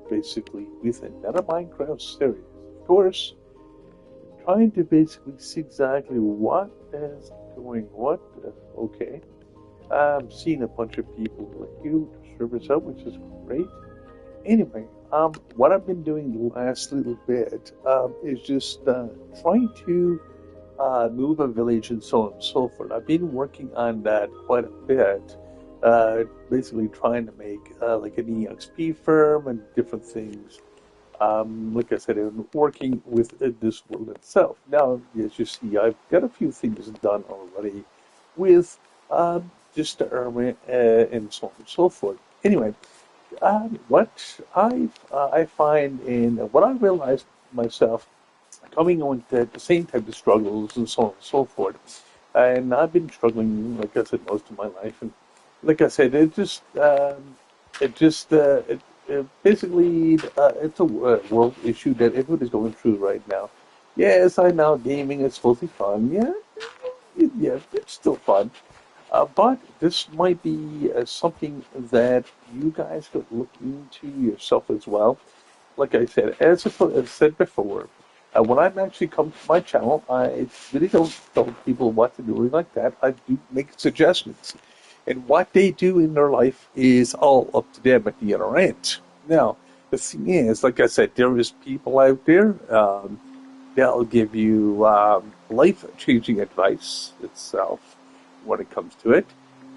basically with another Minecraft series. Of course, trying to basically see exactly what is going what. Okay, I'm seeing a bunch of people like you to service up, which is great. Anyway, what I've been doing the last little bit is just trying to move a village and so on and so forth. I've been working on that quite a bit, basically trying to make like an EXP firm and different things. Like I said, I'm working with this world itself. Now, as you see, I've got a few things done already with just the army and so on and so forth. Anyway, what I find in what I realized myself coming on to the same type of struggles and so on and so forth. And I've been struggling, like I said, most of my life. And like I said, it basically, it's a world issue that everybody's going through right now. Yes, I know gaming is supposed to be fun. Yeah, yeah, it's still fun. But this might be something that you guys could look into yourself as well. Like I said, as said before, when I'm actually come to my channel, I really don't tell people what to do or anything like that. I do make suggestions. And what they do in their life is all up to them at the other end. Now, the thing is, like I said, there is people out there that'll give you life-changing advice itself when it comes to it.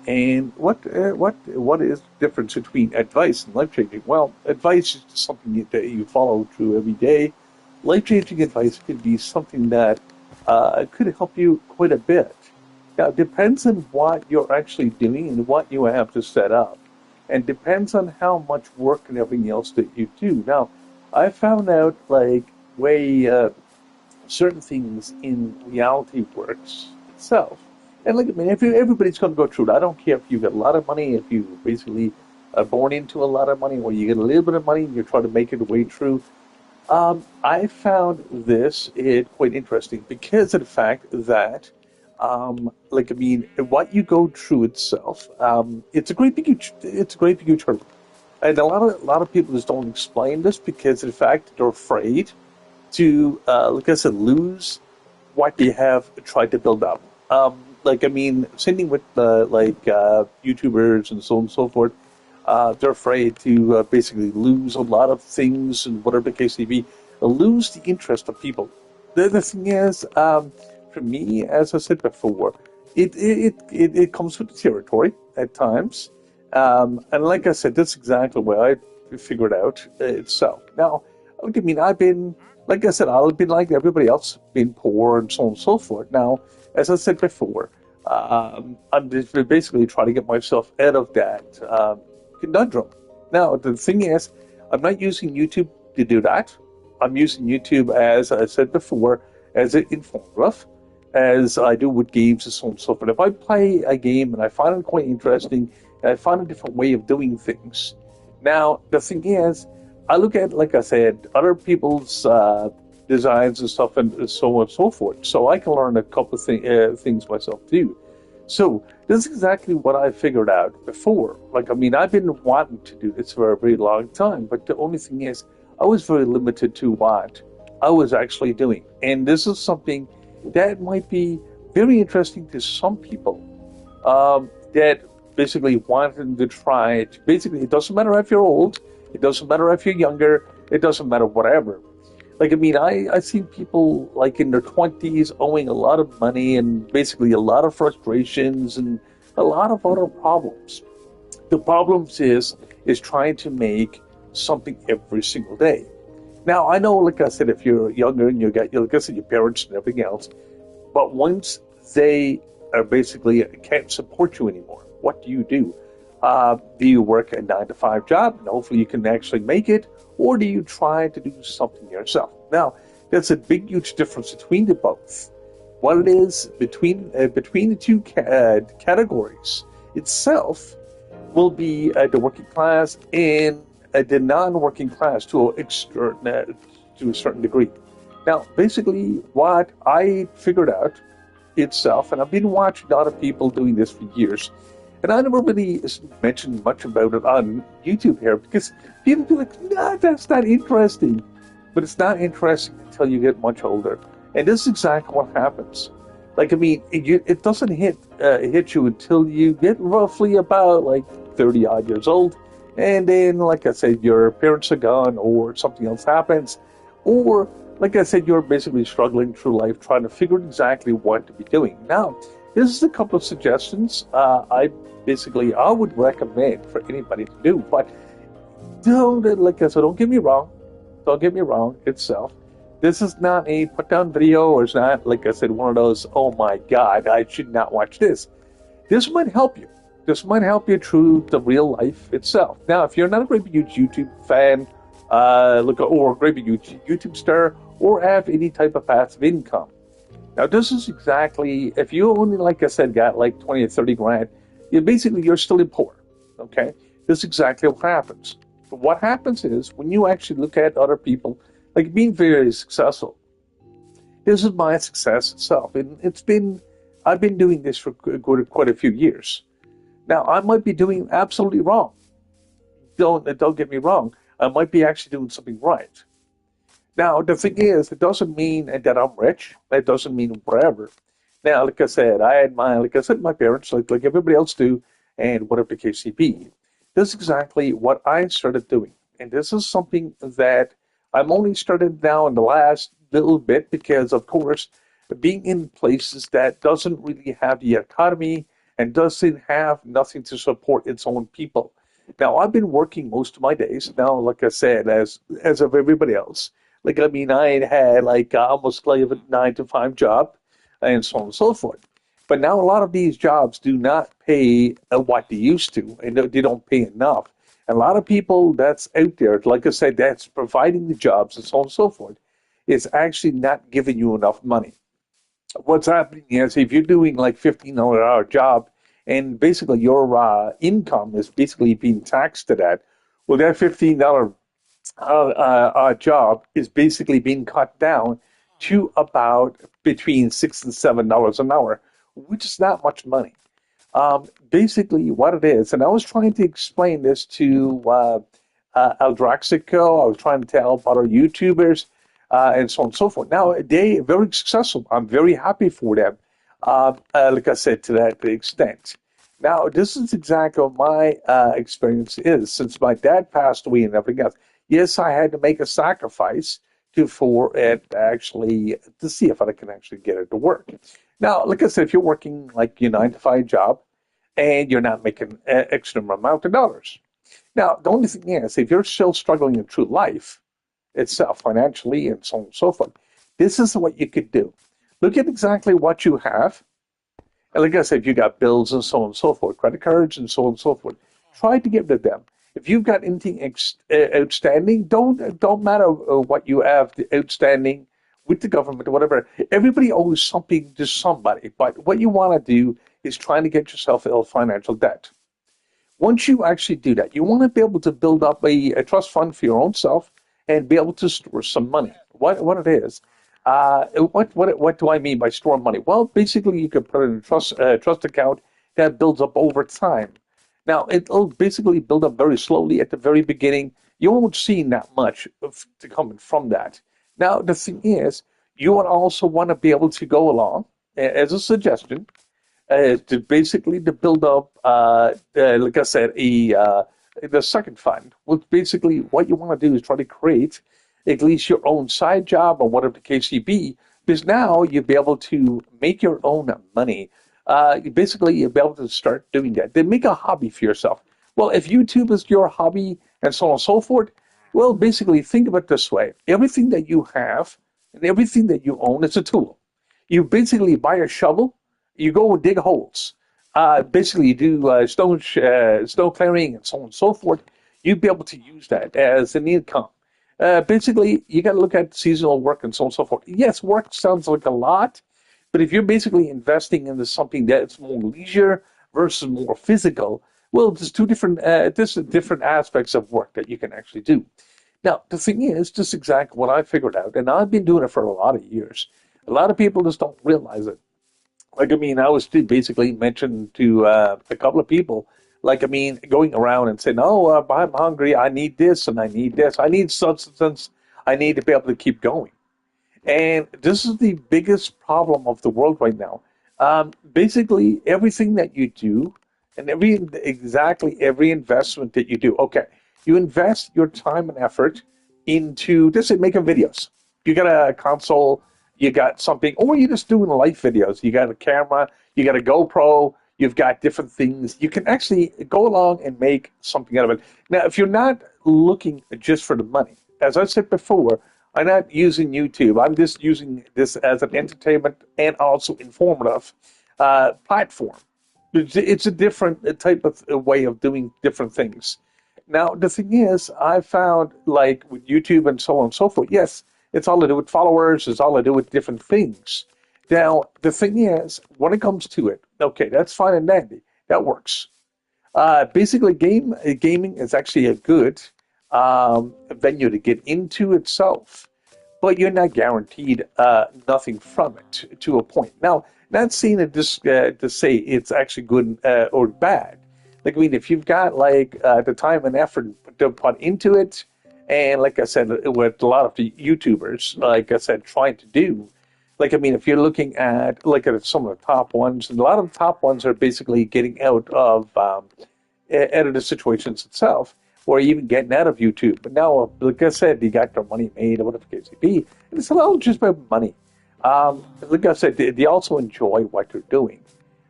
And what is the difference between advice and life changing? Well, advice is something that you follow through every day. Life changing advice could be something that could help you quite a bit. Now, it depends on what you're actually doing and what you have to set up, and depends on how much work and everything else that you do. Now, I found out like way certain things in reality works itself. And like, I mean, if everybody's going to go through it, I don't care if you get a lot of money, if you basically are born into a lot of money, or you get a little bit of money and you're trying to make it way through. I found this quite interesting because of the fact that, like, I mean, what you go through itself, it's a great big huge hurdle. And a lot of people just don't explain this because of the fact that they're afraid to, like I said, lose what they have tried to build up. Like I mean, same thing with YouTubers and so on and so forth. They're afraid to basically lose a lot of things and whatever the case may be, lose the interest of people. The thing is, for me, as I said before, it comes with the territory at times. And like I said, that's exactly what I figured out itself. Now, I mean, I've been, like I said, I've been like everybody else, been poor and so on and so forth. Now, as I said before, I'm just basically trying to get myself out of that conundrum. Now, the thing is, I'm not using YouTube to do that. I'm using YouTube, as I said before, as an informative, as I do with games and so on and so forth. If I play a game and I find it quite interesting, and I find a different way of doing things. Now, the thing is, I look at, like I said, other people's designs and stuff and so on and so forth. So I can learn a couple of things myself too. So this is exactly what I figured out before. Like, I mean, I've been wanting to do this for a very long time, but the only thing is, I was very limited to what I was actually doing. And this is something that might be very interesting to some people that basically wanted to try it. Basically, it doesn't matter if you're old, it doesn't matter if you're younger, it doesn't matter whatever. Like, I mean, I've seen people like in their 20s owing a lot of money and basically a lot of frustrations and a lot of other problems. The problems is trying to make something every single day. Now, I know, like I said, if you're younger and you got, like I said, your parents and everything else, but once they are basically can't support you anymore, what do? Do you work a 9 to 5 job and hopefully you can actually make it, or do you try to do something yourself? Now, there's a big, huge difference between the both. What it is between the two categories itself will be the working class and the non-working class to a certain degree. Now, basically, what I figured out itself, and I've been watching a lot of people doing this for years, And I never really mentioned much about it on YouTube here because people be like, nah, that's not interesting. But it's not interesting until you get much older. And this is exactly what happens. Like, I mean, it doesn't hit you until you get roughly about like 30 odd years old. And then, like I said, your parents are gone or something else happens. Or, like I said, you're basically struggling through life trying to figure out exactly what to be doing. Now, this is a couple of suggestions I would recommend for anybody to do. But don't, like I said, don't get me wrong. Don't get me wrong itself. This is not a put down video, or it's not, like I said, one of those, oh my God, I should not watch this. This might help you. This might help you through the real life itself. Now, if you're not a great big YouTube fan, or a great big YouTube star, or have any type of passive income. Now, this is exactly, if you only, like I said, got like 20 or 30 grand, you're still poor. Okay? This is exactly what happens. But what happens is when you actually look at other people, like being very successful, this is my success itself. And I've been doing this for quite a few years. Now, I might be doing absolutely wrong. Don't get me wrong. I might be actually doing something right. Now, the thing is, it doesn't mean that I'm rich. It doesn't mean whatever. Now, like I said, my parents, like everybody else do, and whatever the case may be. This is exactly what I started doing. And this is something that I'm only started now in the last little bit because, of course, being in places that doesn't really have the economy and doesn't have nothing to support its own people. Now, I've been working most of my days now, like I said, as of everybody else. Like, I mean, I had like almost like a 9 to 5 job and so on and so forth. But now a lot of these jobs do not pay what they used to, and they don't pay enough. And a lot of people that's out there, like I said, that's providing the jobs and so on and so forth, is actually not giving you enough money. What's happening is if you're doing like $15 hour job, and basically your income is basically being taxed to that, well, that $15 job is basically being cut down to about between $6 and $7 an hour, which is not much money. Basically, what it is, and I was trying to explain this to Aldraxico. I was trying to tell other YouTubers and so on and so forth. Now, they are very successful. I'm very happy for them, like I said, to that extent. Now, this is exactly what my experience is. Since my dad passed away and everything else, yes, I had to make a sacrifice for it actually to see if I can actually get it to work. Now, like I said, if you're working like your 9 to 5 job and you're not making an extra amount of dollars. Now, the only thing is, if you're still struggling in true life itself, financially and so on and so forth, this is what you could do. Look at exactly what you have. And like I said, if you got bills and so on and so forth, credit cards and so on and so forth, try to get rid of them. If you've got anything outstanding, don't matter what you have outstanding with the government or whatever. Everybody owes something to somebody. But what you want to do is trying to get yourself out of financial debt. Once you actually do that, you want to be able to build up a trust fund for your own self and be able to store some money. What it is, what do I mean by store money? Well, basically, you can put it in a trust account that builds up over time. Now, it'll basically build up very slowly at the very beginning. You won't see that much to coming from that. Now, the thing is, you would also want to be able to go along, as a suggestion, to basically to build up, like I said, the second fund. Well, basically, what you want to do is try to create at least your own side job or whatever the case may be, because now you'll be able to make your own money. Basically, you'll be able to start doing that. Then make a hobby for yourself. Well, if YouTube is your hobby and so on and so forth, well, basically, think of it this way. Everything that you have and everything that you own is a tool. You basically buy a shovel, you go and dig holes. Basically, you do snow clearing and so on and so forth. You'd be able to use that as an income. Basically, you got to look at seasonal work and so on and so forth. Yes, work sounds like a lot, but if you're basically investing into something that's more leisure versus more physical, well, there's different aspects of work that you can actually do. Now, the thing is, just exactly what I figured out, and I've been doing it for a lot of years. A lot of people just don't realize it. Like, I mean, I was basically mentioned to a couple of people, like, I mean, going around and saying, oh, I'm hungry, I need this, and I need this, I need substance, I need to be able to keep going. And this is the biggest problem of the world right now. Basically, everything that you do and exactly every investment that you do, okay, you invest your time and effort into, just say, making videos. You got a console, you got something, or you're just doing live videos. You got a camera, you got a GoPro, you've got different things. You can actually go along and make something out of it. Now, if you're not looking just for the money, as I said before, I'm not using YouTube. I'm just using this as an entertainment and also informative platform. It's a different type of way of doing different things. Now, the thing is, I found like with YouTube and so on and so forth, yes, it's all to do with followers, it's all to do with different things. Now, the thing is, when it comes to it, okay, that's fine and dandy. That works. Basically, gaming is actually a good venue to get into itself, but you're not guaranteed nothing from it to a point. Now, not saying it just to say it's actually good or bad. Like, I mean, if you've got like the time and effort to put into it, and like I said, what a lot of the YouTubers, like I said, trying to do, like, I mean, if you're looking at like at some of the top ones, and a lot of the top ones are basically getting out of the situations itself, or even getting out of YouTube. But now, like I said, you got their money made, or whatever the case may be, and it's not just about money. Like I said, they also enjoy what they're doing.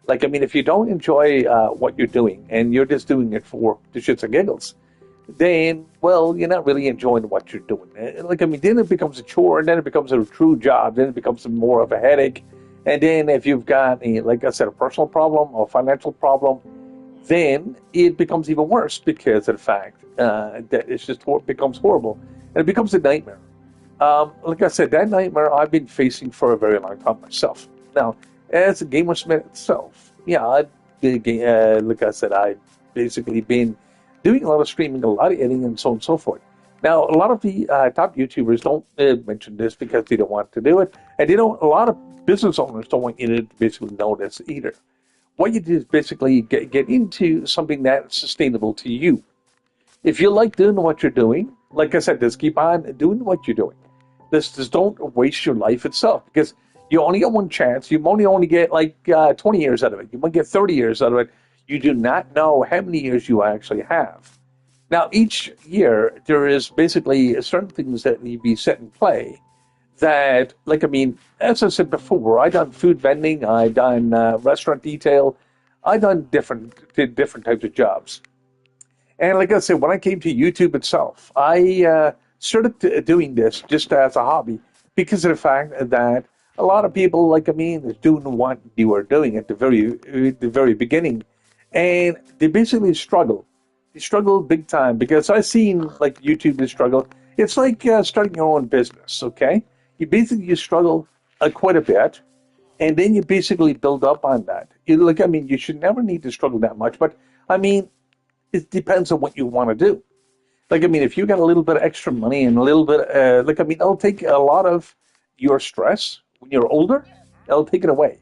Like, I mean, if you don't enjoy what you're doing and you're just doing it for the shits and giggles, then, well, you're not really enjoying what you're doing. Like, I mean, then it becomes a chore, and then it becomes a true job, then it becomes more of a headache. And then if you've got, like I said, a personal problem or financial problem, then it becomes even worse because of the fact that it's just becomes horrible, and it becomes a nightmare. Like I said, that nightmare I've been facing for a very long time myself. Now, as a gamersmith itself, yeah, like I said, I've basically been doing a lot of streaming, a lot of editing, and so on and so forth. Now, a lot of the top YouTubers don't mention this because they don't want to do it, and they don't. A lot of business owners don't want you to basically know this either. What you do is basically get into something that's sustainable to you. If you like doing what you're doing, like I said, just keep on doing what you're doing. Just don't waste your life itself, because you only get one chance. You only get like 20 years out of it. You might get 30 years out of it. You do not know how many years you actually have. Now, each year, there is basically certain things that need to be set in play that, like, I mean, as I said before, I done food vending, I done restaurant detail, I done different types of jobs. And like I said, when I came to YouTube itself, I started doing this just as a hobby because of the fact that a lot of people, like I mean, is doing what you were doing at the very beginning, and they basically struggle. They struggle big time because I've seen like YouTube they struggle. It's like starting your own business. Okay, you struggle quite a bit, and then you basically build up on that. Like, I mean, you should never need to struggle that much, but I mean, it depends on what you want to do. Like, I mean, if you got a little bit of extra money and a little bit, like, I mean, it'll take a lot of your stress when you're older. It'll take it away,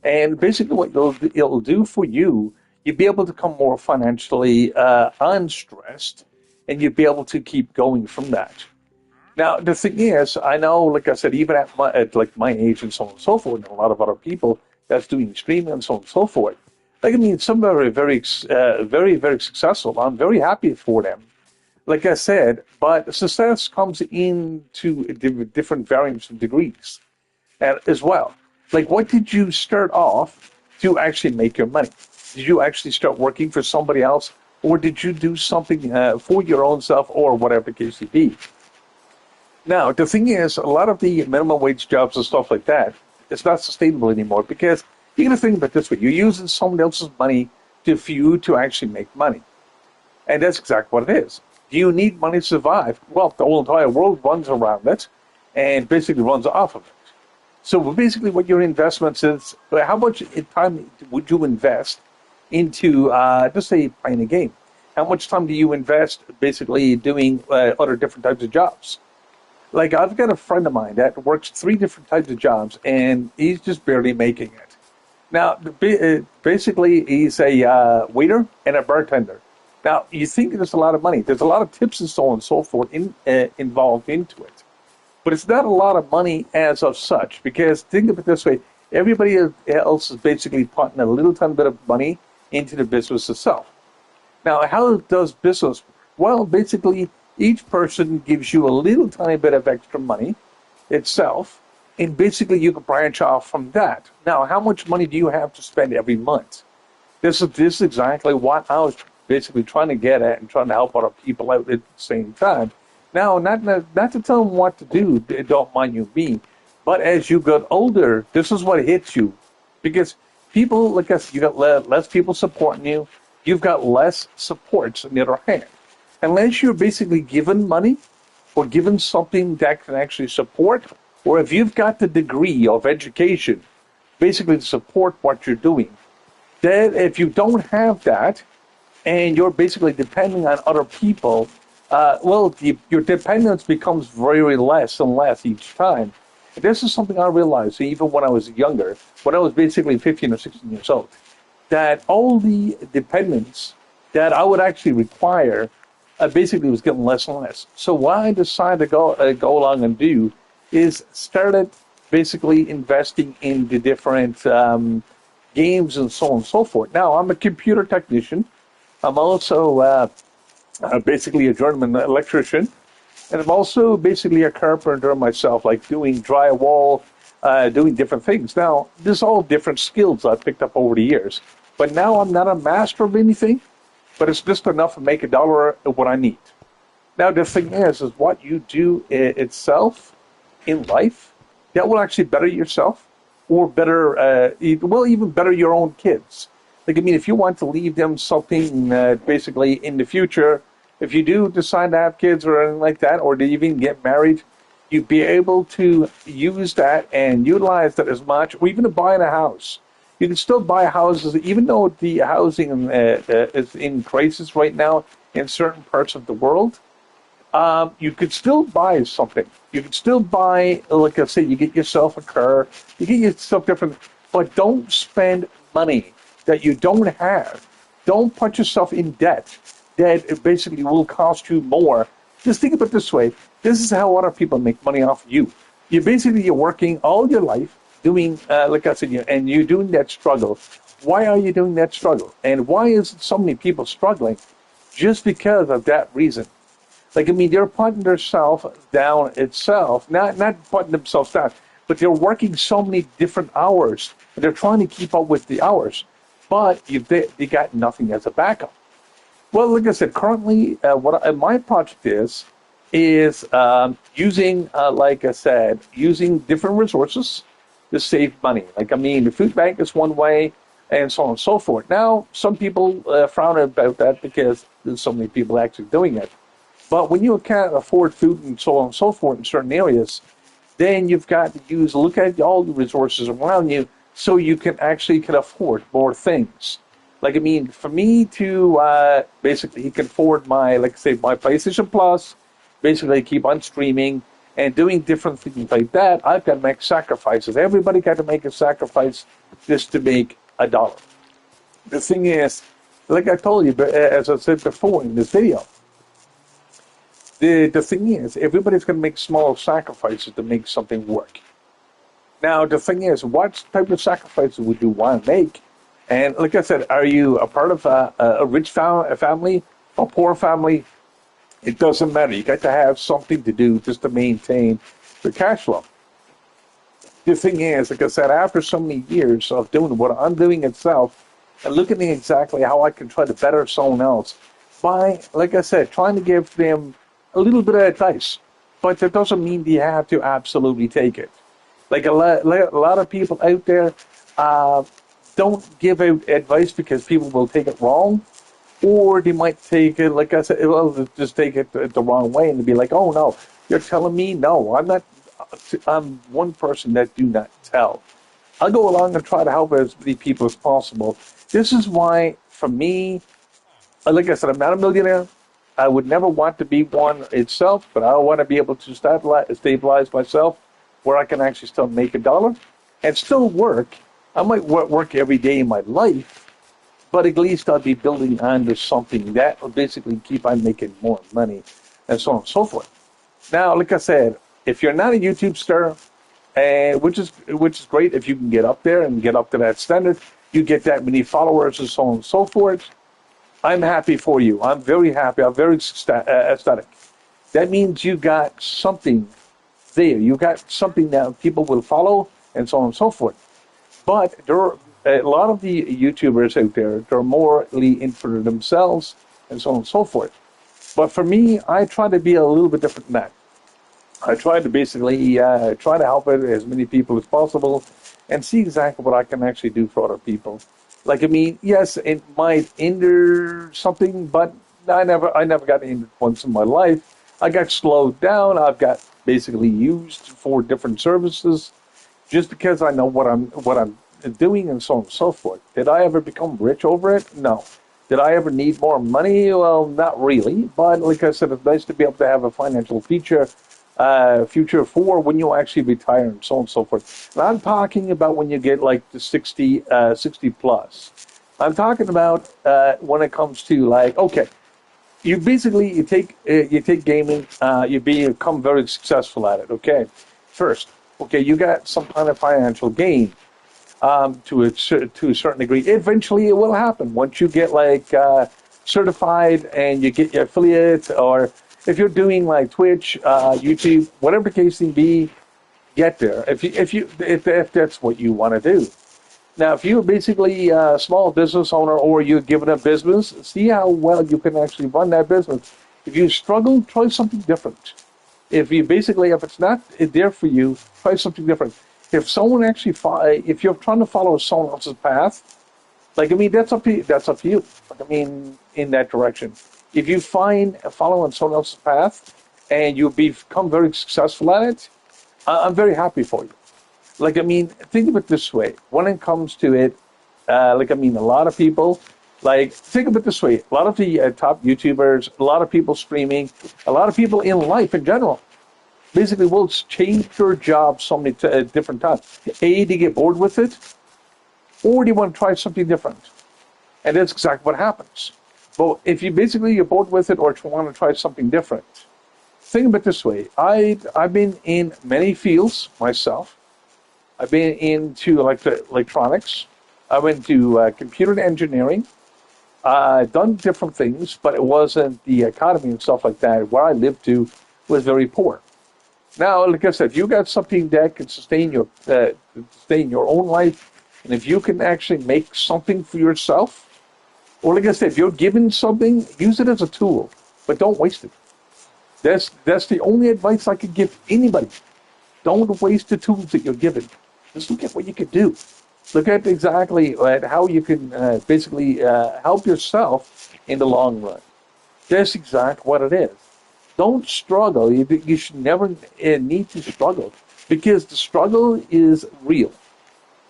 and basically, what it'll do for you, you'll be able to become more financially unstressed, and you'll be able to keep going from that. Now, the thing is, I know, like I said, even at like my age and so on and so forth, and a lot of other people that's doing streaming and so on and so forth. Like, I mean, some are very, very successful. I'm very happy for them. Like I said, but success comes into different variants and degrees as well. Like, what did you start off to actually make your money? Did you actually start working for somebody else, or did you do something for your own self, or whatever the case may be? Now, the thing is, a lot of the minimum wage jobs and stuff like that, it's not sustainable anymore because you got to think about this way: you're using someone else's money for you to actually make money, and that's exactly what it is. Do you need money to survive? Well, the whole entire world runs around it, and basically runs off of it. So basically, what your investments is, how much time would you invest into, just say, playing a game? How much time do you invest basically doing other different types of jobs? Like, I've got a friend of mine that works three different types of jobs, and he's just barely making it. Now, basically, he's a waiter and a bartender. Now, you think there's a lot of money. There's a lot of tips and so on and so forth involved into it. But it's not a lot of money as of such, because think of it this way. Everybody else is basically putting a little tiny bit of money into the business itself. Now, how does business? Well, basically, each person gives you a little tiny bit of extra money itself, and basically you can branch off from that. Now, how much money do you have to spend every month? This is exactly what I was basically trying to get at and trying to help other people out at the same time. Now, not to tell them what to do, don't mind you me, but as you get older, this is what hits you. Because people, like us, you got less people supporting you, you've got less supports on the other hand. Unless you're basically given money or given something that can actually support, or if you've got the degree of education, basically to support what you're doing, then if you don't have that, and you're basically depending on other people, your dependence becomes very less and less each time. This is something I realized even when I was younger, when I was basically 15 or 16 years old, that all the dependence that I would actually require basically was getting less and less. So what I decided to go along and do is started basically investing in the different games and so on and so forth. Now, I'm a computer technician. I'm also basically a journeyman electrician, and I'm also basically a carpenter myself, like doing drywall, doing different things. Now, there's all different skills I've picked up over the years, but now I'm not a master of anything, but it's just enough to make $1 what I need. Now, the thing is what you do itself in life, that will actually better yourself, or better, even better your own kids. Like, I mean, if you want to leave them something basically in the future, if you do decide to have kids or anything like that, or to even get married, you'd be able to use that and utilize that as much, or even to buy a house. You can still buy houses, even though the housing is in crisis right now in certain parts of the world. You could still buy something. You could still buy, like I say, you get yourself a car, you get yourself different, but don't spend money that you don't have. Don't put yourself in debt that it basically will cost you more. Just think of it this way. This is how other people make money off of you. You're working all your life doing, like I said, and you're doing that struggle. Why are you doing that struggle? And why is so many people struggling? Just because of that reason. Like, I mean, they're putting themselves down itself, not putting themselves down, but they're working so many different hours, and they're trying to keep up with the hours, but they got nothing as a backup. Well, like I said, currently, my project is using, like I said, using different resources to save money. Like, I mean, the food bank is one way, and so on and so forth. Now, some people frown about that because there's so many people actually doing it. But when you can't afford food and so on and so forth in certain areas, then you've got to look at all the resources around you so you can afford more things. Like, I mean, for me to basically can afford my, like I say, my PlayStation Plus, basically keep on streaming and doing different things like that, I've got to make sacrifices. Everybody got to make a sacrifice just to make $1. The thing is, like I told you, as I said before in this video, the thing is, everybody's going to make small sacrifices to make something work. Now, the thing is, what type of sacrifices would you want to make? And like I said, are you a part of a rich family, a poor family? It doesn't matter. You got to have something to do just to maintain the cash flow. The thing is, like I said, after so many years of doing what I'm doing itself, and looking at exactly how I can try to better someone else by, like I said, trying to give them a little bit of advice, but that doesn't mean you have to absolutely take it. Like a lot of people out there don't give out advice because people will take it wrong, or they might take it, like I said, well, just take it the wrong way and be like, oh no, you're telling me? No, I'm not. I'm one person that do not tell. I'll go along and try to help as many people as possible. This is why, for me, like I said, I'm not a millionaire. I would never want to be one itself, but I want to be able to stabilize myself where I can actually still make $1 and still work I might work every day in my life, but at least I'll be building onto something that will basically keep on making more money, and so on and so forth. Now, like I said, if you're not a YouTube star, and which is great if you can get up there and get up to that standard, you get that many followers and so on and so forth. I'm happy for you. I'm very happy. I'm very ecstatic. That means you got something there. You got something that people will follow, and so on and so forth. But there are a lot of the YouTubers out there. They're morely in for themselves, and so on and so forth. But for me, I try to be a little bit different than that. I try to basically try to help it as many people as possible, and see exactly what I can actually do for other people. Like I mean, yes, it might hinder something, but I never got injured once in my life. I got slowed down. I've got basically used for different services, just because I know what I'm doing, and so on and so forth. Did I ever become rich over it? No. Did I ever need more money? Well, not really. But like I said, it's nice to be able to have a financial future for when you actually retire, and so on and so forth. And I'm talking about when you get like the 60 plus. I'm talking about when it comes to like, okay, you take gaming, you become very successful at it. Okay, first, okay, you got some kind of financial gain to a certain degree. Eventually, it will happen once you get like certified and you get your affiliate, or if you're doing like Twitch, YouTube, whatever the case may be, get there. If that's what you want to do. Now, if you're basically a small business owner or you're given a business, see how well you can actually run that business. If you struggle, try something different. If it's not there for you, try something different. If someone actually, if you're trying to follow someone else's path, like I mean, that's up to you. Like I mean, in that direction. If you find following someone else's path and you become very successful at it, I'm very happy for you. Like I mean, think of it this way: when it comes to it, like I mean, a lot of people, like think of it this way: a lot of the top YouTubers, a lot of people streaming, a lot of people in life in general, basically will change your job so many different times. A, to get bored with it, or do you want to try something different? And that's exactly what happens. But if you basically you're bored with it or you want to try something different, think of it this way. I've been in many fields myself. I've been into like the electronics. I went to computer engineering. Done different things, but it wasn't the economy and stuff like that. Where I lived to was very poor. Now, like I said, you got something that can sustain your own life, and if you can actually make something for yourself, or like I said, if you're given something, use it as a tool, but don't waste it. That's the only advice I could give anybody. Don't waste the tools that you're given. Just look at what you can do. Look at exactly at how you can basically help yourself in the long run. That's exactly what it is. Don't struggle. You should never need to struggle, because the struggle is real.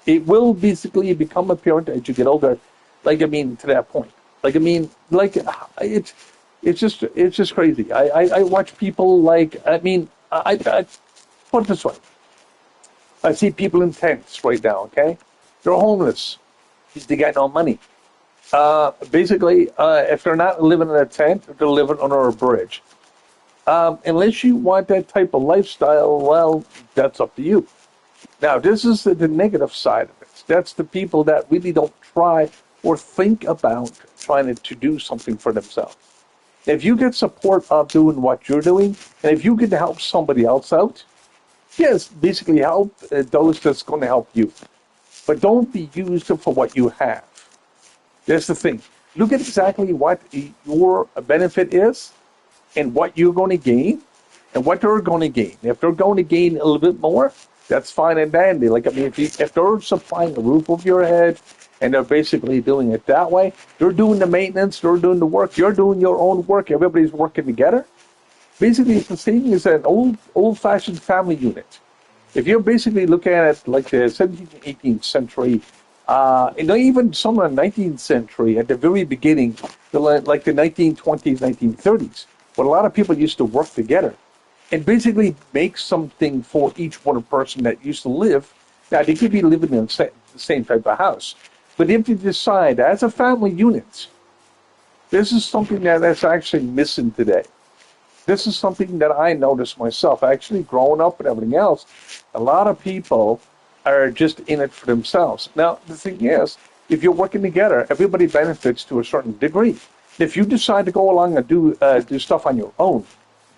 It will basically become apparent as you get older. Like I mean, to that point. Like I mean, like it's just crazy. I watch people like I mean I put it this way. I see people in tents right now. Okay, they're homeless. They got no money. Basically, if they're not living in a tent, they're living under a bridge. Unless you want that type of lifestyle, well, that's up to you. Now, this is the negative side of it. That's the people that really don't try or think about trying to do something for themselves. If you get support of doing what you're doing, and if you can help somebody else out, yes, basically help those that's going to help you. But don't be used for what you have. That's the thing. Look at exactly what your benefit is and what you're going to gain and what they're going to gain. If they're going to gain a little bit more, that's fine and dandy. Like, I mean, if they're supplying the roof over your head and they're basically doing it that way, they're doing the maintenance, they're doing the work, you're doing your own work, everybody's working together. Basically, it's the same as an old-fashioned family unit. If you're basically looking at it like the 17th, 18th century, and even some of the 19th century, at the very beginning, like the 1920s, 1930s, when a lot of people used to work together and basically make something for each one person that used to live. Now, they could be living in the same type of house. But if you decide as a family unit, this is something that's actually missing today. This is something that I noticed myself. Actually, growing up and everything else, a lot of people are just in it for themselves. Now, the thing is, if you're working together, everybody benefits to a certain degree. If you decide to go along and do stuff on your own,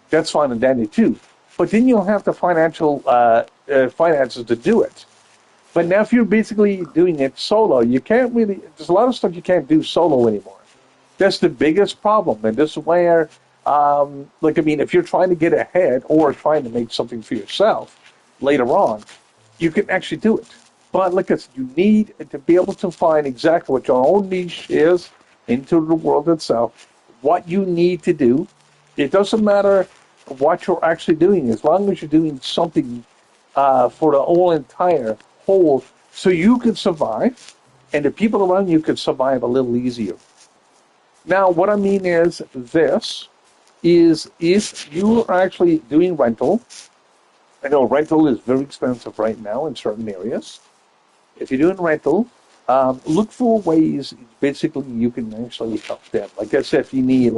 that's fine and dandy too. But then you'll have the financial finances to do it. But now, if you're basically doing it solo, you can't really. There's a lot of stuff you can't do solo anymore. That's the biggest problem, and this is where, if you're trying to get ahead or trying to make something for yourself later on, you can actually do it. But like I said, you need to be able to find exactly what your own niche is into the world itself, what you need to do. It doesn't matter what you're actually doing, as long as you're doing something for the entire whole, so you can survive, and the people around you can survive a little easier. Now, what I mean is this, is if you are actually doing rental, I know rental is very expensive right now in certain areas. If you're doing rental, look for ways, basically, you can actually help them. Like I said, if you need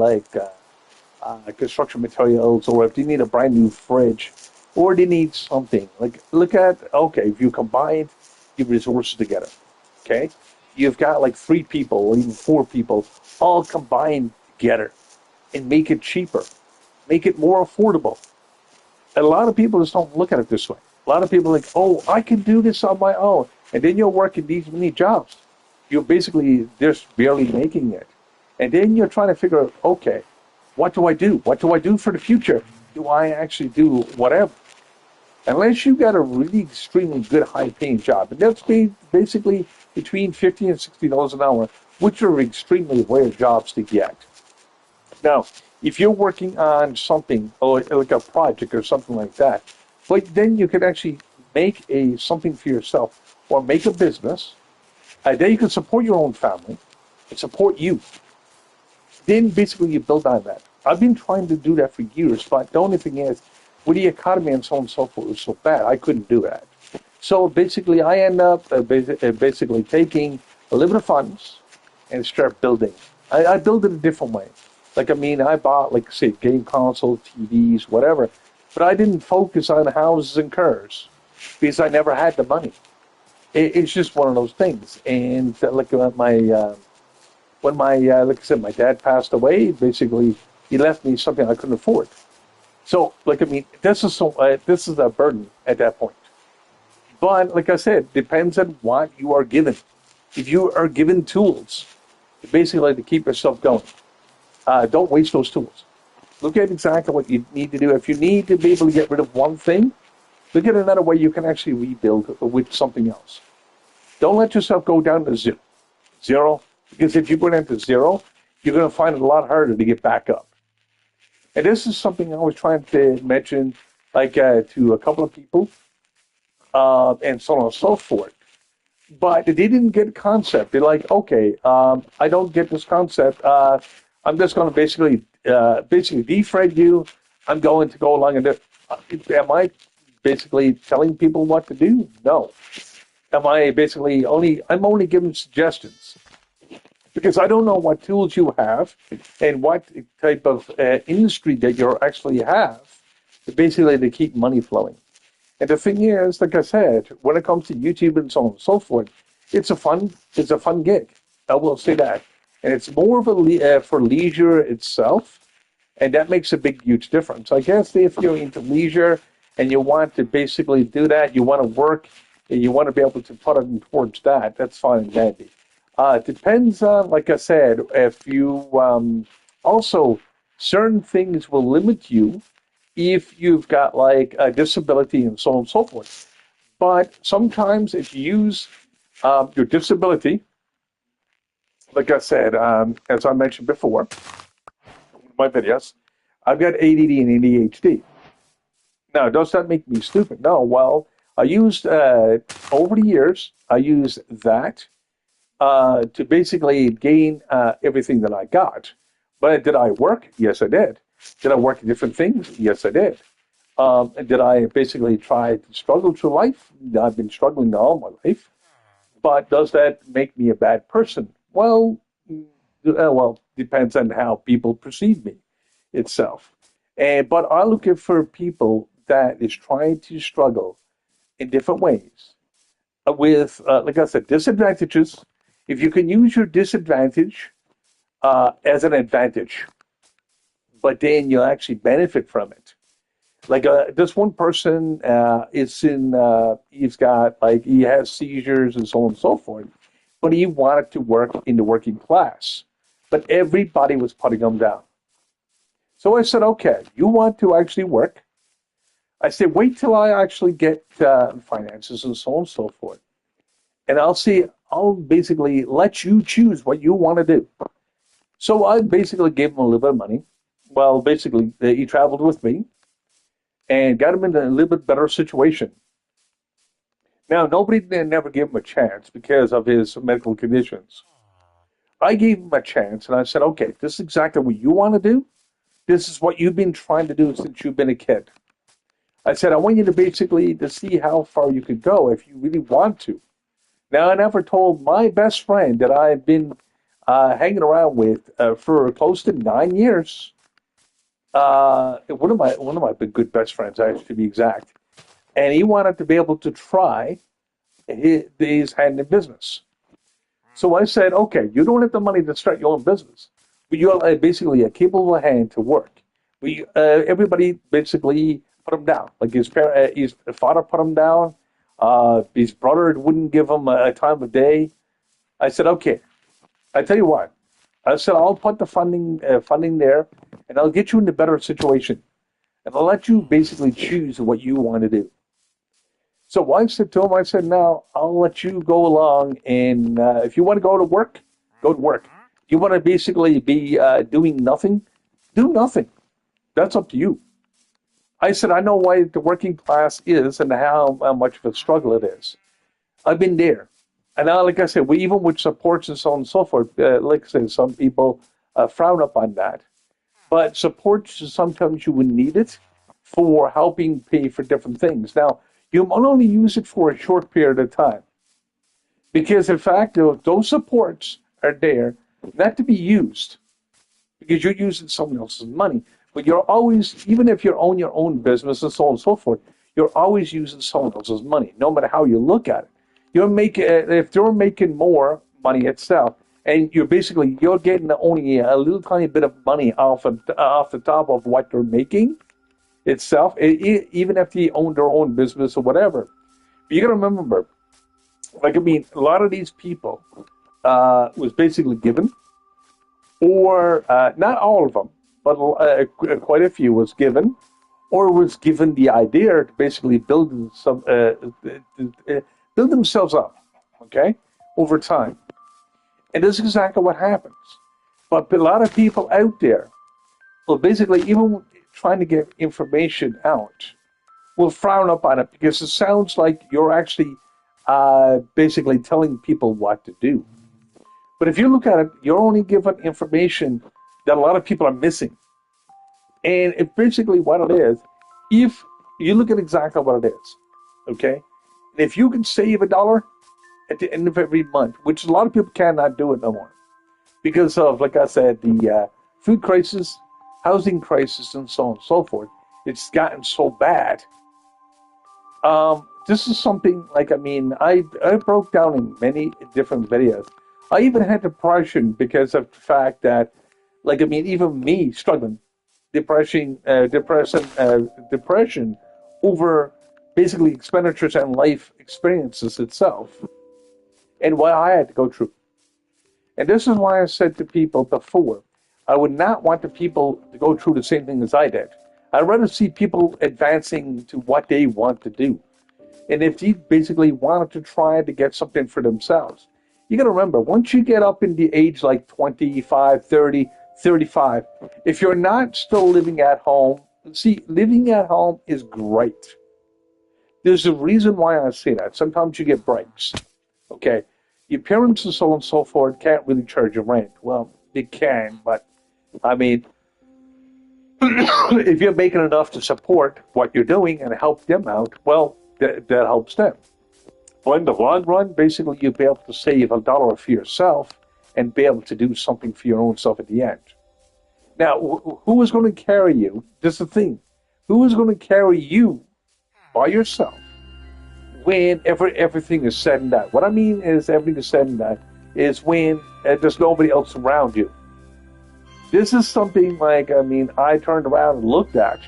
construction materials, or if you need a brand new fridge, or they need something, like look at, okay, if you combine your resources together, okay, you've got like 3 people or even 4 people all combined together and make it cheaper, make it more affordable. A lot of people just don't look at it this way. A lot of people are like, oh, I can do this on my own. And then you're working these many jobs. You're basically just barely making it. And then you're trying to figure out, okay, what do I do? What do I do for the future? Do I actually do whatever? Unless you got a really extremely good high-paying job, and that's basically between $50 and $60 an hour, which are extremely rare jobs to get. Now, if you're working on something like a project or something like that, but then you can actually make something for yourself or make a business. Then you can support your own family and support you. Then basically you build on that. I've been trying to do that for years, but the only thing is, with the economy and so on and so forth was so bad, I couldn't do that. So basically, I end up basically taking a little bit of funds and start building. I build it a different way. I bought, say, game console, TVs, whatever, but I didn't focus on houses and cars because I never had the money. It's just one of those things. And when my dad passed away, basically, he left me something I couldn't afford. So, this is a burden at that point. But, like I said, depends on what you are given. If you are given tools, basically to keep yourself going, don't waste those tools. Look at exactly what you need to do. If you need to be able to get rid of one thing, look at another way you can actually rebuild with something else. Don't let yourself go down to zero, because if you go down to zero, you're going to find it a lot harder to get back up. And this is something I was trying to mention, to a couple of people, and so on and so forth. But they didn't get the concept. They're like, okay, I don't get this concept. I'm just going to basically defraud you. I'm going to go along and do. Am I basically telling people what to do? No. Am I basically I'm only giving suggestions. Because I don't know what tools you have and what type of industry that you actually have, basically to keep money flowing. And the thing is, like I said, when it comes to YouTube and so on and so forth, it's a fun gig. I will say that, and it's more of for leisure itself, and that makes a big, huge difference. I guess if you're into leisure and you want to basically do that, you want to work, and you want to be able to put it towards that, that's fine and dandy. Depends on, like I said, if you also, certain things will limit you if you've got a disability and so on and so forth. But sometimes if you use your disability, like I said, as I mentioned before, in my videos, I've got ADD and ADHD. Now, does that make me stupid? No. Well, I used, over the years, I used that to basically gain everything that I got. But did I work? Yes, I did. Did I work at different things? Yes, I did. And did I basically try to struggle through life? I've been struggling all my life. But does that make me a bad person? Well, depends on how people perceive me itself. And but I look at for people that is trying to struggle in different ways with, like I said, disadvantages. If you can use your disadvantage as an advantage, but then you'll actually benefit from it. Like this one person he's got like he has seizures and so on and so forth, but he wanted to work in the working class, but everybody was putting him down. So I said, okay, you want to actually work? I said, wait till I actually get finances and so on and so forth, and I'll basically let you choose what you want to do. So I basically gave him a little bit of money. Well, basically, he traveled with me and got him in a little bit better situation. Now, nobody never gave him a chance because of his medical conditions. I gave him a chance, and I said, okay, this is exactly what you want to do. This is what you've been trying to do since you've been a kid. I said, I want you to basically to see how far you could go if you really want to. Now, I never told my best friend that I've been hanging around with for close to 9 years. One of my good best friends, actually, to be exact, and he wanted to be able to try his hand in business. So I said, okay, you don't have the money to start your own business, but you're basically a capable hand to work. Everybody basically put him down. Like his father put him down. His brother wouldn't give him a time of day. I said, okay, I tell you what. I said, I'll put the funding there, and I'll get you in a better situation, and I'll let you basically choose what you want to do. So I said to him, I said, now I'll let you go along, and if you want to go to work, go to work. You want to basically be doing nothing, do nothing. That's up to you. I said, I know why the working class is and how much of a struggle it is. I've been there. And now, like I said, even with supports and so on and so forth, like I said, some people frown upon that. But supports, sometimes you would need it for helping pay for different things. Now, you will only use it for a short period of time. Because, in fact, those supports are there not to be used because you're using someone else's money. But you're always, even if you own your own business and so on and so forth, you're always using someone else's money, no matter how you look at it. You're making if they're making more money itself, and you're getting only a little tiny bit of money off the top of what they're making itself, even if they own their own business or whatever. But you got to remember, a lot of these people was basically given, or not all of them, but quite a few was given, or was given the idea to basically build themselves up, okay, over time. And this is exactly what happens. But a lot of people out there, well, basically, even trying to get information out, will frown upon it because it sounds like you're actually basically telling people what to do. But if you look at it, you're only given information that a lot of people are missing. And it's basically what it is. If you look at exactly what it is, okay? And if you can save $1 at the end of every month, which a lot of people cannot do it no more because of, like I said, the food crisis, housing crisis, and so on and so forth. It's gotten so bad. This is something I broke down in many different videos. I even had depression because of the fact that, even me struggling, depression over basically expenditures and life experiences itself, and what I had to go through. And this is why I said to people before, I would not want the people to go through the same thing as I did. I'd rather see people advancing to what they want to do. And if they basically wanted to try to get something for themselves, you got to remember, once you get up in the age like 25, 30, 35, if you're not still living at home, see, living at home is great. There's a reason why I say that. Sometimes you get breaks, okay? Your parents and so on and so forth can't really charge you rent. Well, they can, but if you're making enough to support what you're doing and help them out, well, that helps them. But in the long run, basically, you'll be able to save $1 for yourself and be able to do something for your own self at the end. Now, who is going to carry you? This is the thing. Who is going to carry you by yourself when everything is said and done? What I mean is everything is said and done is when there's nobody else around you. This is something like, I mean, I turned around and looked at,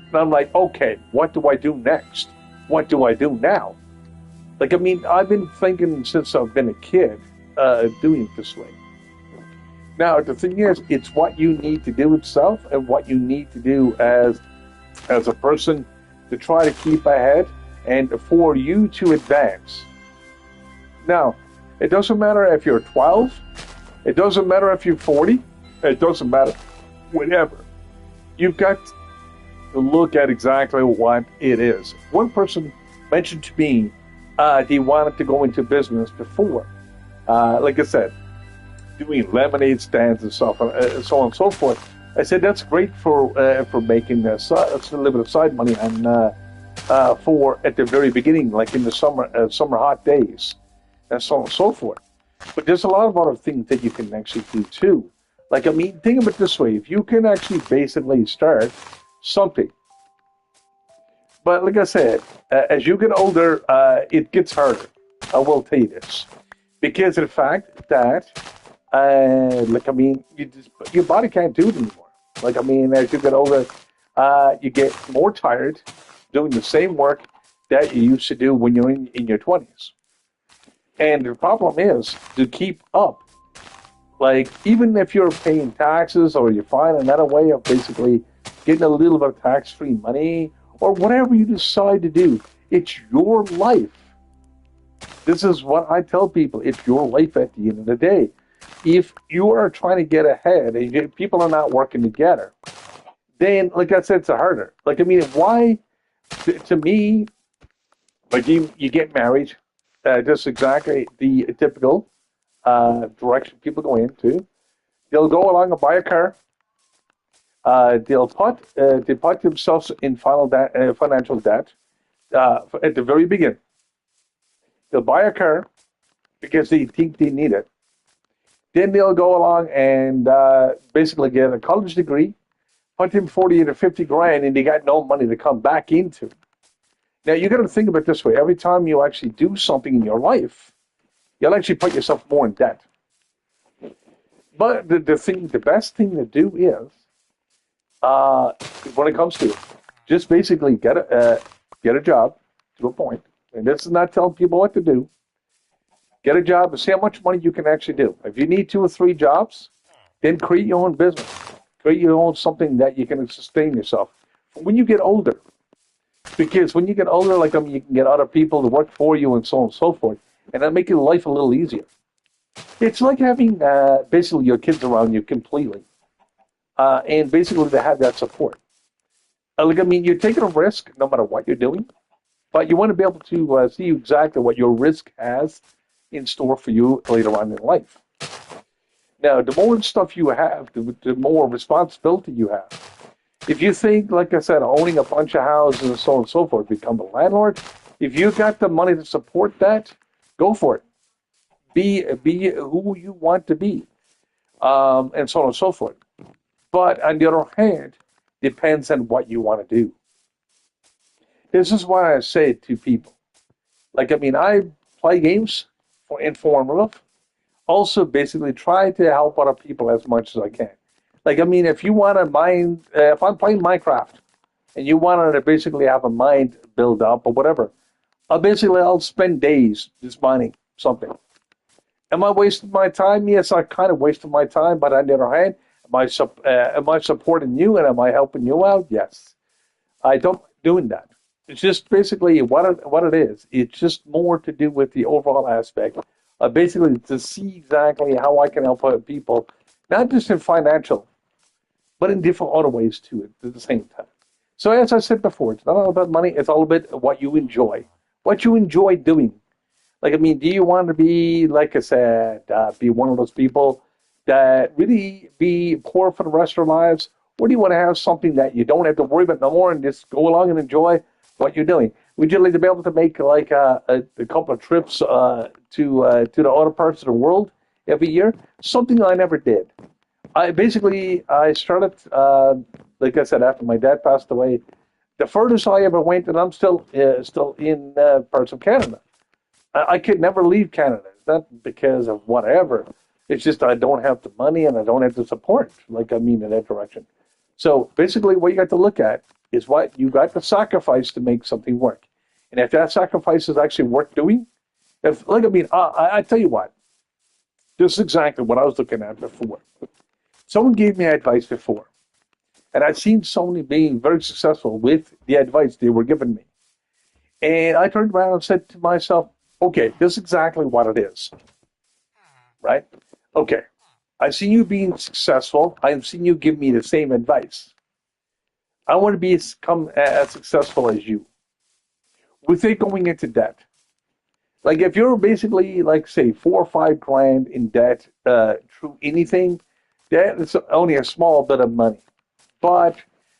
and I'm like, okay, what do I do next? What do I do now? Like, I mean, I've been thinking since I've been a kid, doing it this way. Now, the thing is, it's what you need to do itself and what you need to do as a person to try to keep ahead and for you to advance. Now, it doesn't matter if you're 12, it doesn't matter if you're 40, it doesn't matter, whatever. You've got to look at exactly what it is. One person mentioned to me he wanted to go into business before. Like I said, doing lemonade stands and so on and so forth. I said that's great for making a little bit of side money and for at the very beginning, like in the summer hot days, and so on and so forth. But there's a lot of other things that you can actually do too. Like, I mean, think of it this way: if you can actually basically start something. But like I said, as you get older, it gets harder. I will tell you this, because of the fact that, like, I mean, your body can't do it anymore. Like, I mean, as you get older, you get more tired doing the same work that you used to do when you're in your 20s. And the problem is to keep up. Like, even if you're paying taxes or you find another way of basically getting a little bit of tax-free money or whatever you decide to do, it's your life. This is what I tell people. It's your life at the end of the day. If you are trying to get ahead and people are not working together, then, like I said, it's harder. Like, I mean, why, to me, like you get married, just exactly the typical direction people go into. They'll go along and buy a car. They'll put themselves in financial debt at the very beginning. They'll buy a car because they think they need it. Then they'll go along and basically get a college degree, put in 40 to 50 grand, and they got no money to come back into. Now, you got to think about it this way. Every time you actually do something in your life, you'll actually put yourself more in debt. But the best thing to do is, when it comes to it, just basically get a job to a point. And this is not telling people what to do. Get a job and see how much money you can actually do. If you need 2 or 3 jobs, then create your own business. Create your own something that you can sustain yourself. When you get older, because when you get older, like, I mean, you can get other people to work for you and so on and so forth, and that'll make your life a little easier. It's like having basically your kids around you completely, and basically to have that support. Like, I mean, you're taking a risk no matter what you're doing, but you want to be able to see exactly what your risk has in store for you later on in life. Now, the more stuff you have, the more responsibility you have. If you think, like I said, owning a bunch of houses and so on and so forth, become a landlord, if you got the money to support that, go for it. Be who you want to be, and so on and so forth. But on the other hand, depends on what you want to do. This is why I say it to people. Like, I mean, I play games for informative. Also, basically, try to help other people as much as I can. Like, I mean, if you want to mind, if I'm playing Minecraft, and you want to basically have a mind build up or whatever, I'll spend days just mining something. Am I wasting my time? Yes, I kind of wasted my time, but on the other hand, am I supporting you and am I helping you out? Yes. I don't doing that. It's just basically what it is. It's just more to do with the overall aspect. Basically, to see exactly how I can help other people, not just in financial, but in different other ways too at the same time. So as I said before, it's not all about money. It's all about what you enjoy. What you enjoy doing. Like, I mean, do you want to be, like I said, be one of those people that really be poor for the rest of their lives? Or do you want to have something that you don't have to worry about no more and just go along and enjoy what you're doing? Would you like to be able to make like a couple of trips to the other parts of the world every year? Something I never did. I started like I said after my dad passed away. The furthest I ever went, and I'm still in parts of Canada. I could never leave Canada. It's not because of whatever. It's just I don't have the money and I don't have the support. Like I mean in that direction. So basically, what you got to look at is what you got to sacrifice to make something work. And if that sacrifice is actually worth doing, if like I mean, I tell you what, this is exactly what I was looking at before. Someone gave me advice before, and I'd seen somebody being very successful with the advice they were giving me. And I turned around and said to myself, okay, this is exactly what it is, right? Okay, I've seen you being successful. I've seen you give me the same advice. I want to become as successful as you without going into debt. Like if you're basically like say 4 or 5 grand in debt through anything, that is only a small bit of money. But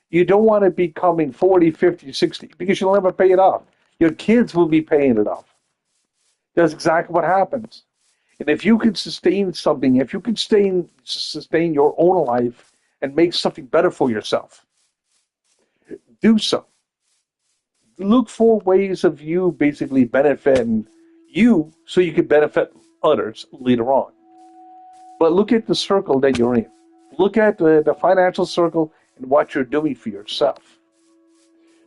you don't want to be coming 40, 50, 60 because you'll never pay it off. Your kids will be paying it off. That's exactly what happens. And if you can sustain something, if you can sustain your own life and make something better for yourself, do so. Look for ways of you basically benefiting you so you can benefit others later on. But look at the circle that you're in. Look at the financial circle and what you're doing for yourself.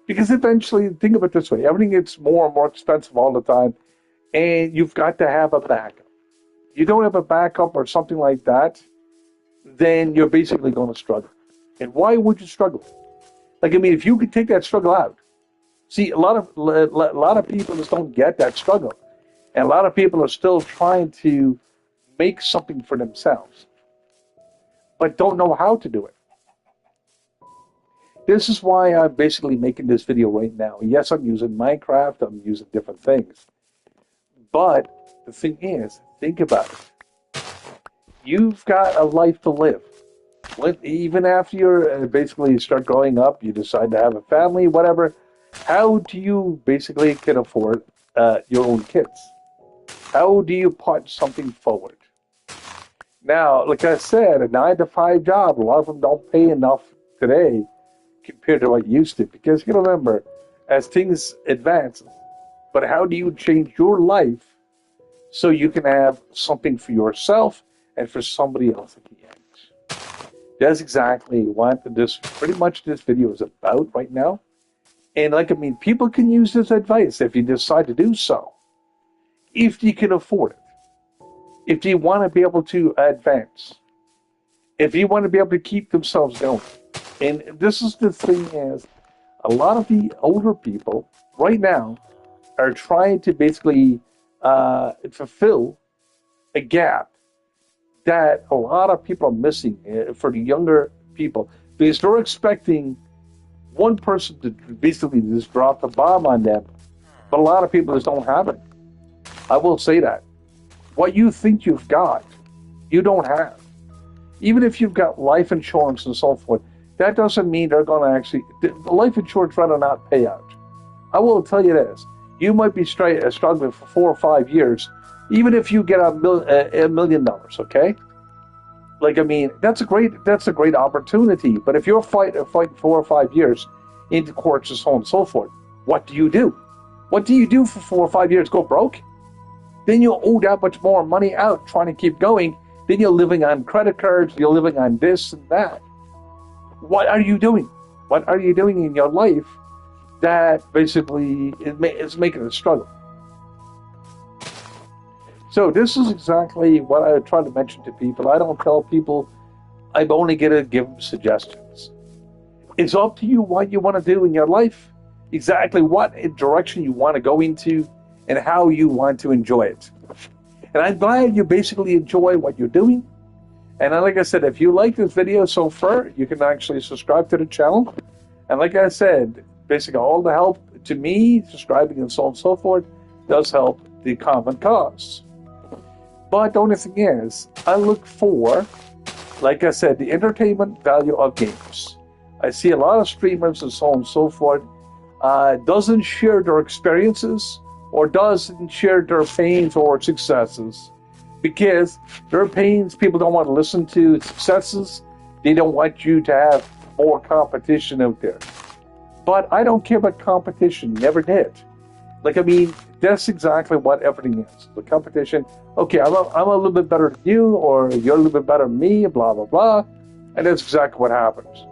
Because eventually, think of it this way, everything gets more and more expensive all the time, and you've got to have a backup. You don't have a backup or something like that, then you're basically going to struggle. And why would you struggle? Like, I mean, if you could take that struggle out, see, a lot of people just don't get that struggle. And a lot of people are still trying to make something for themselves, but don't know how to do it. This is why I'm basically making this video right now. Yes, I'm using Minecraft, I'm using different things. But the thing is, think about it. You've got a life to live. Even after you basically start growing up, you decide to have a family, whatever, how do you basically can afford your own kids? How do you put something forward? Now, like I said, a 9-to-5 job, a lot of them don't pay enough today compared to what used to. Because you remember, as things advance, but how do you change your life so you can have something for yourself and for somebody else at the end? That's exactly what pretty much this video is about right now. And like I mean, people can use this advice if you decide to do so, if you can afford it. If you want to be able to advance, if you want to be able to keep themselves going. And this is the thing is, a lot of the older people right now are trying to basically fulfill a gap that a lot of people are missing for the younger people. Because they're expecting one person to basically just drop the bomb on them, but a lot of people just don't have it. I will say that. What you think you've got, you don't have. Even if you've got life insurance and so forth, that doesn't mean they're going to actually, the life insurance rather not pay out. I will tell you this, you might be struggling for 4 or 5 years, even if you get $1 million, okay? Like, I mean, that's a great opportunity, but if you're fighting 4 or 5 years into courts and so on and so forth, what do you do? What do you do for 4 or 5 years? Go broke? Then you'll owe that much more money out trying to keep going. Then you're living on credit cards, you're living on this and that. What are you doing? What are you doing in your life that basically is making a struggle? So this is exactly what I try to mention to people. I don't tell people, I'm only going to give them suggestions. It's up to you what you want to do in your life, exactly what direction you want to go into, and how you want to enjoy it. And I'm glad you basically enjoy what you're doing. And like I said, if you like this video so far, you can actually subscribe to the channel. And like I said, basically all the help to me, subscribing and so on and so forth, does help the common cause. But the only thing is, I look for, like I said, the entertainment value of games. I see a lot of streamers and so on and so forth doesn't share their experiences or doesn't share their pains or successes, because their pains people don't want to listen to, successes they don't want you to have more competition out there. But I don't care about competition, never did. Like, I mean, that's exactly what everything is. The competition, okay, I'm a little bit better than you, or you're a little bit better than me, blah, blah, blah. And that's exactly what happens.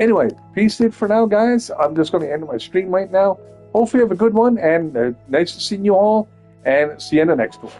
Anyway, peace it for now, guys. I'm just going to end my stream right now. Hopefully you have a good one, and nice to see you all, and see you in the next one.